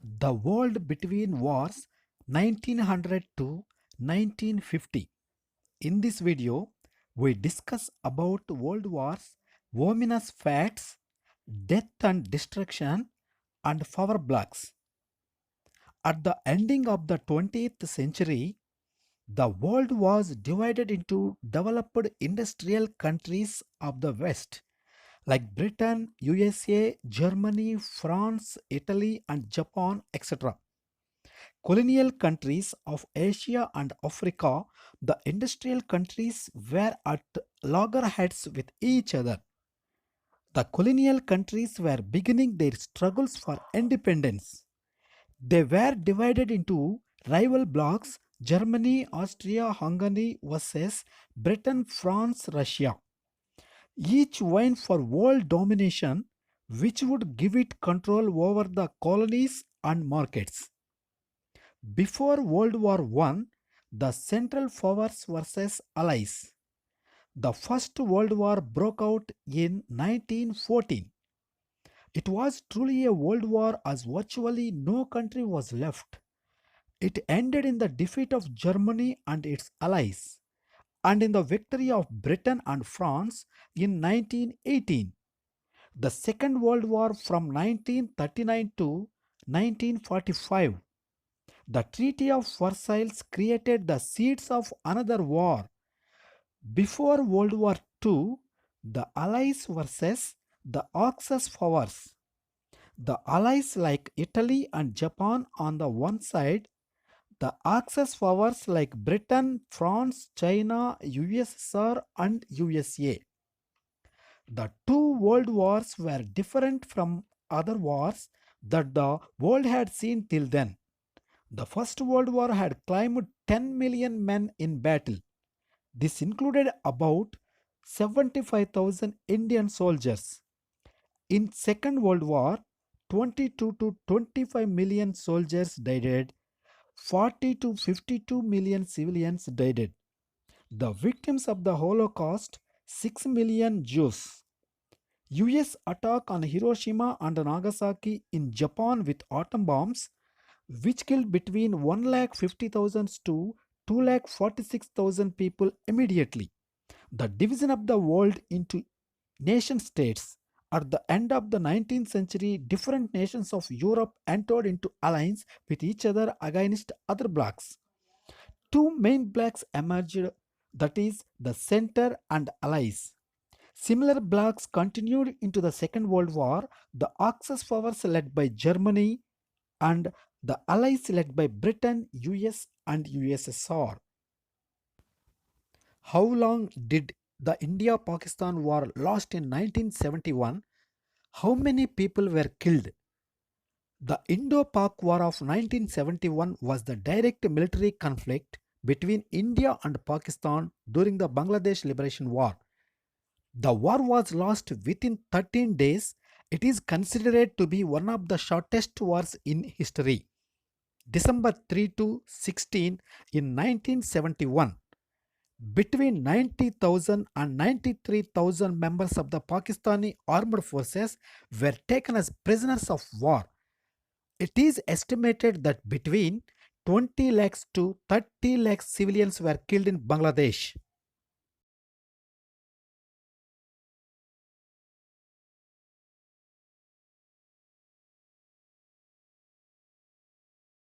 The world between wars 1900 to 1950. In this video, we discuss about world wars, ominous facts, death and destruction, and power blocks. At the ending of the 20th century, the world was divided into developed industrial countries of the West like Britain, USA, Germany, France, Italy, and Japan, etc. Colonial countries of Asia and Africa, the industrial countries were at loggerheads with each other. The colonial countries were beginning their struggles for independence. They were divided into rival blocs: Germany, Austria, Hungary versus Britain, France, Russia, each vying for world domination, which would give it control over the colonies and markets. Before World War I, the Central Powers versus Allies. The First World War broke out in 1914. It was truly a world war as virtually no country was left. It ended in the defeat of Germany and its allies, and in the victory of Britain and France in 1918. The Second World War from 1939 to 1945. The Treaty of Versailles created the seeds of another war. Before World War II, the Allies versus the Axis powers. The Allies like Italy and Japan on the one side, the Axis powers like Britain, France, China, USSR, and USA. The two world wars were different from other wars that the world had seen till then. The First World War had claimed 10 million men in battle. This included about 75,000 Indian soldiers. In Second World War, 22 to 25 million soldiers died, 40 to 52 million civilians died. The victims of the Holocaust, 6 million Jews. US attack on Hiroshima and Nagasaki in Japan with atom bombs, which killed between 1,50,000 to 2,46,000 people immediately. The division of the world into nation states. At the end of the 19th century, different nations of Europe entered into alliance with each other against other blocs. Two main blocs emerged, that is, the Center and Allies. Similar blocs continued into the Second World War, the Axis powers led by Germany and the Allies led by Britain, US, and USSR. How long did the India Pakistan War last in 1971? How many people were killed? The Indo Pak War of 1971 was the direct military conflict between India and Pakistan during the Bangladesh Liberation War. The war was lost within 13 days. It is considered to be one of the shortest wars in history. December 3 to 16 in 1971. Between 90,000 and 93,000 members of the Pakistani armed forces were taken as prisoners of war. It is estimated that between 20 lakhs to 30 lakhs civilians were killed in Bangladesh.